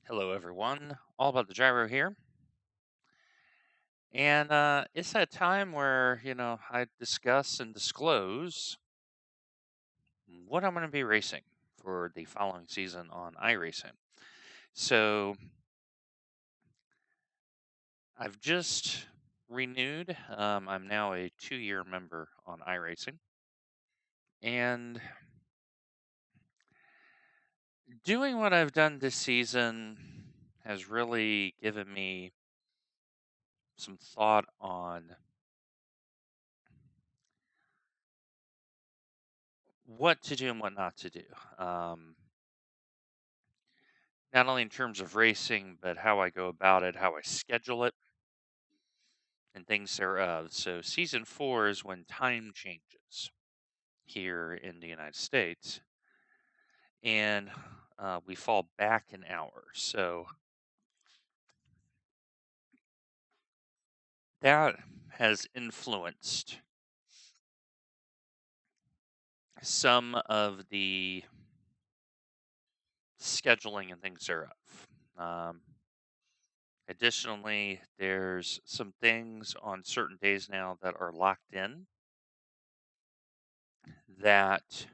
Hello, everyone. All about the gyro here. And it's that time where, I discuss and disclose what I'm going to be racing for the following season on iRacing. So I've just renewed. I'm now a 2-year member on iRacing. And doing what I've done this season has really given me some thought on what to do and what not to do. Um, Not only in terms of racing, but how I go about it, how I schedule it, and things thereof. So, season 4 is when time changes here in the United States, and we fall back an hour. So, that has influenced some of the scheduling and things thereof. Um, Additionally, there's some things on certain days now that are locked in that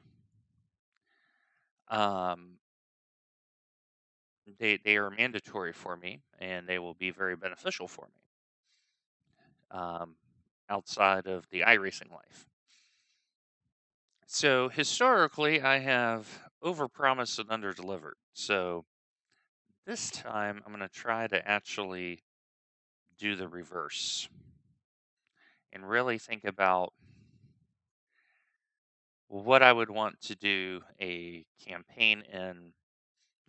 um, they are mandatory for me, and they will be very beneficial for me um, outside of the iRacing life. So historically, I have overpromised and underdelivered. So this time, I'm going to try to actually do the reverse and really think about what I would want to do a campaign in.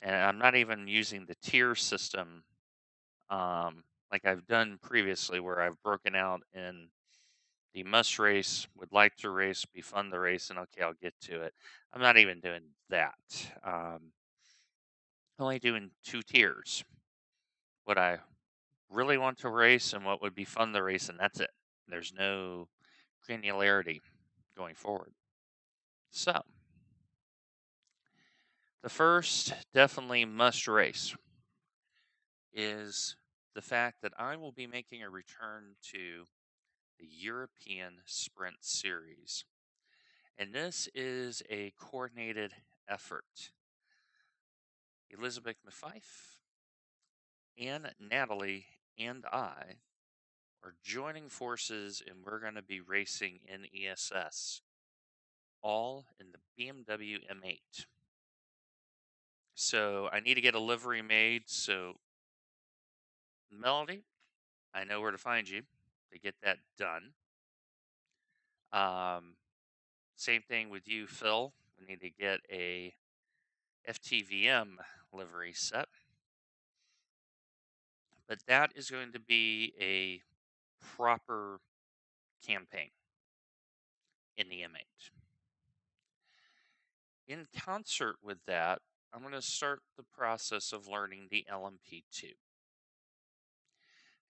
And I'm not even using the tier system like I've done previously, where I've broken out in the must race, would like to race, be fun to race, and okay, I'll get to it. I'm not even doing that. Only doing 2 tiers. What I really want to race and what would be fun to race, and that's it. There's no granularity going forward. So, the first definitely must race is the fact that I will be making a return to the European Sprint Series. And this is a coordinated effort. Elizabeth Mafife and Natalie and I are joining forces, and we're going to be racing in ESS, all in the BMW M8. So I need to get a livery made. So, Melody, I know where to find you to get that done. Um, Same thing with you, Phil. We need to get a FTVM livery set. But that is going to be a proper campaign in the M8. In concert with that, I'm going to start the process of learning the LMP2.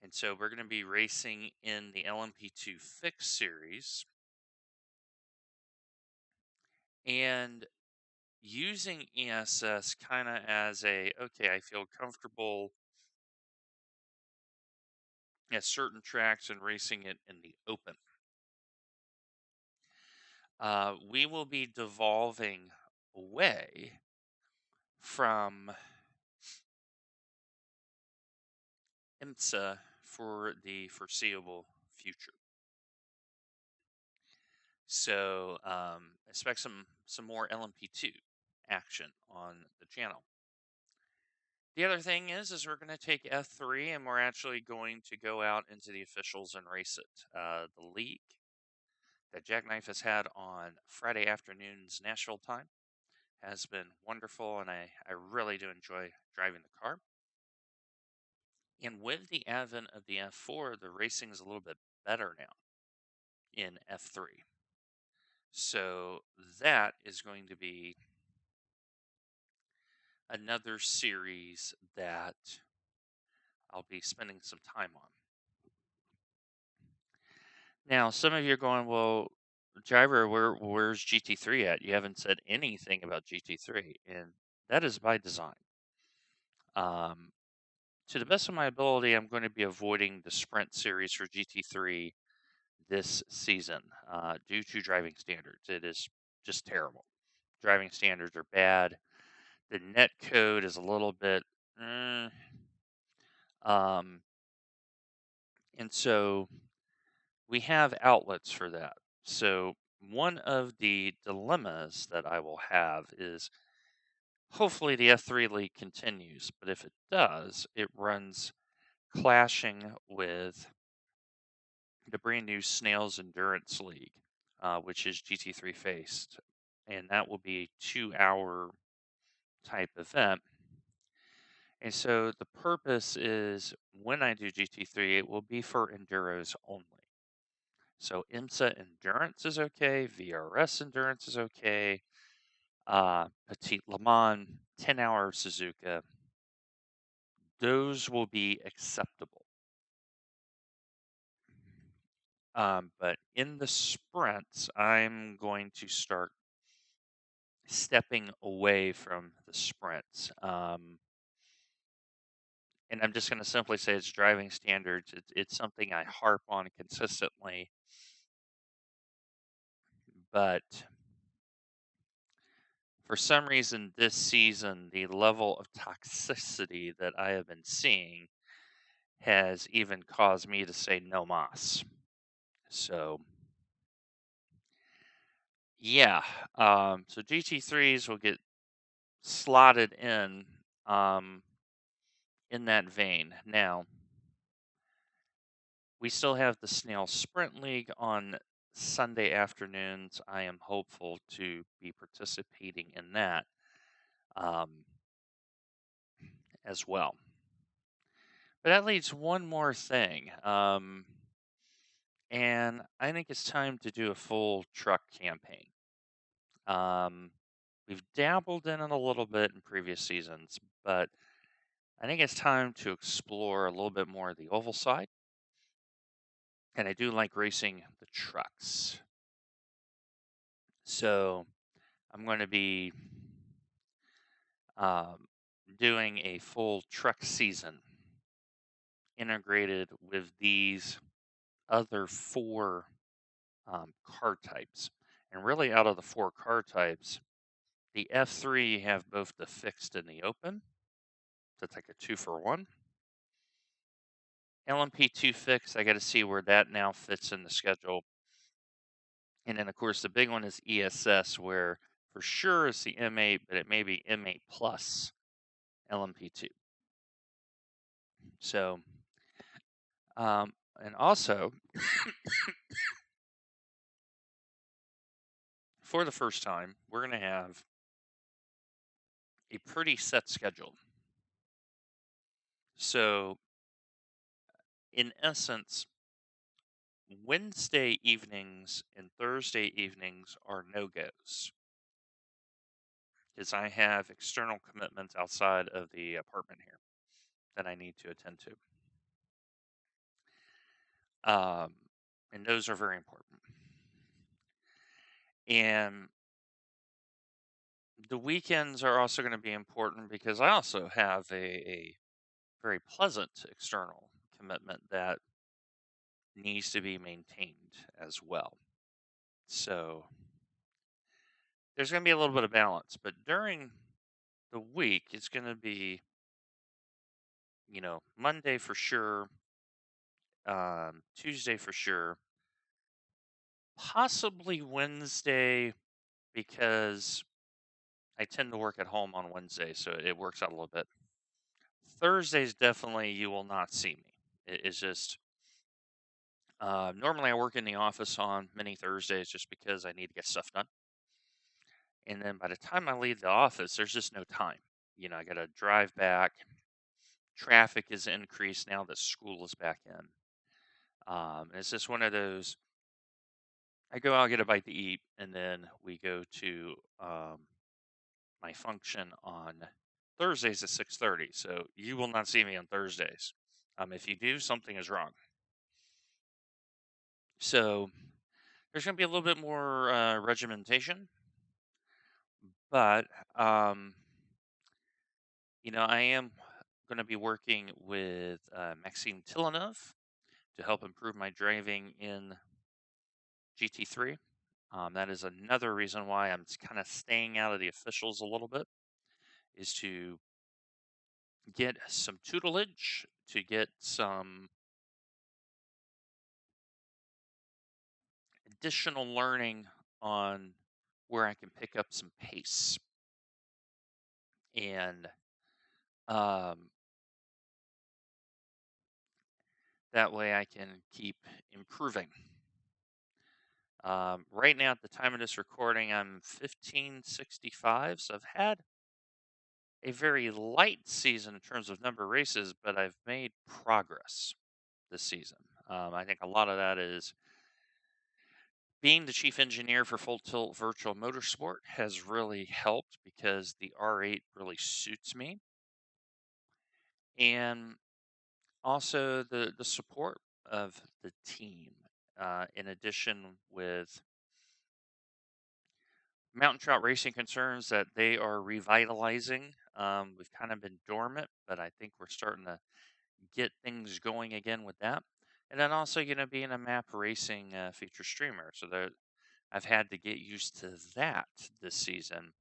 And so we're going to be racing in the LMP2 Fix series and using ESS kind of as okay, I feel comfortable at certain tracks and racing it in the open. We will be devolving away from IMSA for the foreseeable future. So expect some more LMP2 action on the channel. The other thing is we're going to take F3 and we're actually going to go out into the officials and race it. The league that Jackknife has had on Friday afternoons Nashville time has been wonderful, and I really do enjoy driving the car. And with the advent of the F4, the racing is a little bit better now in F3. So that is going to be another series that I'll be spending some time on. Now, some of you are going, well, Gyro, where's GT3 at? You haven't said anything about GT3, and that is by design. Um, to the best of my ability, I'm going to be avoiding the sprint series for GT3 this season due to driving standards. It is just terrible. Driving standards are bad. The net code is a little bit, mm, um, and so we have outlets for that. So one of the dilemmas that I will have is hopefully the F3 league continues, but if it does, it runs clashing with the brand new Snails Endurance League, which is GT3 faced, and that will be a 2 hour type event. And so the purpose is when I do GT3, it will be for enduros only. So IMSA Endurance is okay, VRS Endurance is okay, Petite Le Mans, 10-hour Suzuka, those will be acceptable. But in the sprints, I'm going to start stepping away from the sprints. And I'm just going to simply say it's driving standards. It's something I harp on consistently, but for some reason this season, the level of toxicity that I have been seeing has even caused me to say no mas. So yeah, so GT3s will get slotted um, in that vein. Now, we still have the Snail Sprint League on Sunday afternoons. I am hopeful to be participating in that um, as well. But that leads one more thing. And I think it's time to do a full truck campaign. We've dabbled in it a little bit in previous seasons, but I think it's time to explore a little bit more of the oval side. And I do like racing the trucks. So I'm going to be um, doing a full truck season integrated with these other four car types. And really, out of the four car types, the F3 you have both the fixed and the open. That's like a 2-for-1. LMP2 fixed, I got to see where that now fits in the schedule. And then, of course, the big one is ESS, where for sure it's the M8, but it may be M8 plus LMP2. So, and also, for the first time, we're going to have a pretty set schedule. So, in essence, Wednesday evenings and Thursday evenings are no-goes because I have external commitments outside of the apartment here that I need to attend to. And those are very important. And the weekends are also going to be important because I also have a very pleasant external commitment that needs to be maintained as well. So there's going to be a little bit of balance, but during the week, it's going to be, Monday for sure, Tuesday for sure, possibly Wednesday because I tend to work at home on Wednesday, so it works out a little bit. Thursdays definitely you will not see me. It's just normally I work in the office on many Thursdays just because I need to get stuff done. And then by the time I leave the office, there's just no time. I got to drive back. Traffic is increased now that school is back in. It's just one of those. I go out, get a bite to eat, and then we go to my function on Thursdays at 6:30. So you will not see me on Thursdays. If you do, something is wrong. So there's going to be a little bit more regimentation, but I am going to be working with Maxime Tilinov to help improve my driving in GT3. That is another reason why I'm kind of staying out of the officials a little bit, is to get some tutelage, to get some additional learning on where I can pick up some pace. And um, that way I can keep improving. Right now, at the time of this recording, I'm 1565, so I've had a very light season in terms of number of races, but I've made progress this season. I think a lot of that is being the chief engineer for Full Tilt Virtual Motorsport has really helped because the R8 really suits me. And also the support of the team, in addition with Mountain Trout Racing concerns that they are revitalizing. We've kind of been dormant, but I think we're starting to get things going again with that. And then also, being a map racing feature streamer. So that I've had to get used to that this season.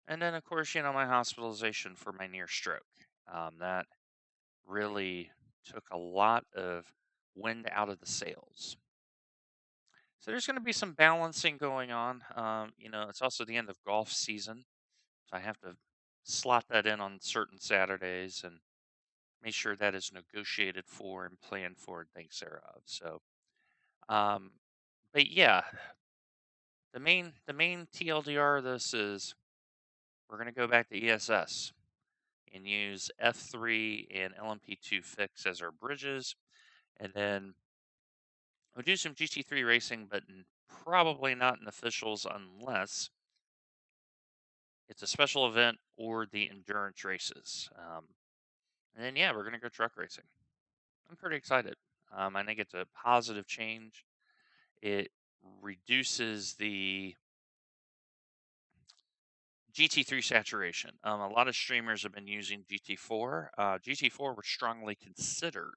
And then, of course, my hospitalization for my near stroke. That really took a lot of wind out of the sails. So there's going to be some balancing going on. It's also the end of golf season. So I have to slot that in on certain Saturdays and make sure that is negotiated for and planned for and things thereof. So, um, but yeah, the main TLDR of this is we're going to go back to ESS and use F3 and LMP2 fix as our bridges, and then we'll do some GT3 racing, but probably not in officials unless it's a special event or the endurance races. And then, yeah, we're going to go truck racing. I'm pretty excited. I think it's a positive change. It reduces the GT3 saturation. A lot of streamers have been using GT4. GT4 was strongly considered.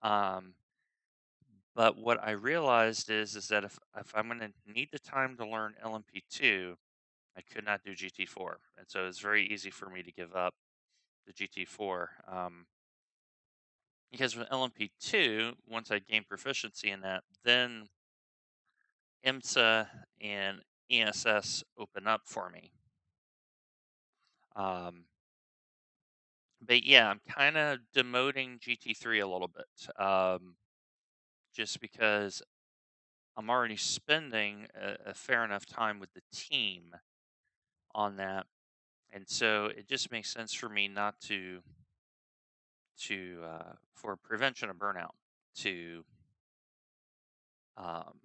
Um, but what I realized is that if I'm going to need the time to learn LMP2, I could not do GT4. And so it's very easy for me to give up the GT4. Because with LMP2, once I gain proficiency in that, then IMSA and ESS open up for me. Um, but yeah, I'm kind of demoting GT3 a little bit, just because I'm already spending a fair enough time with the team on that, and so it just makes sense for me not to for prevention of burnout to um,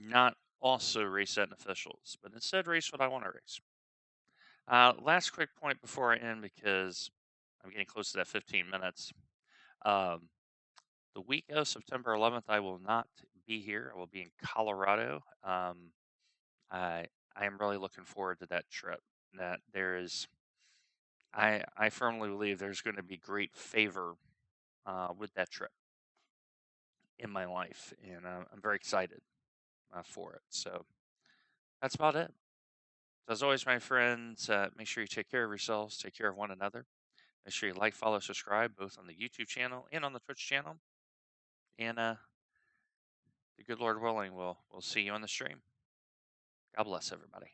not also race at officials, but instead race what I want to race. Last quick point before I end, because I'm getting close to that 15 minutes. Um, the week of September 11th, I will not be here. I will be in Colorado. I I am really looking forward to that trip. That there is, I firmly believe there's going to be great favor with that trip in my life, and I'm very excited for it. So that's about it. So as always, my friends, make sure you take care of yourselves, take care of one another. Make sure you like, follow, subscribe, both on the YouTube channel and on the Twitch channel. And the good Lord willing, we'll see you on the stream. God bless everybody.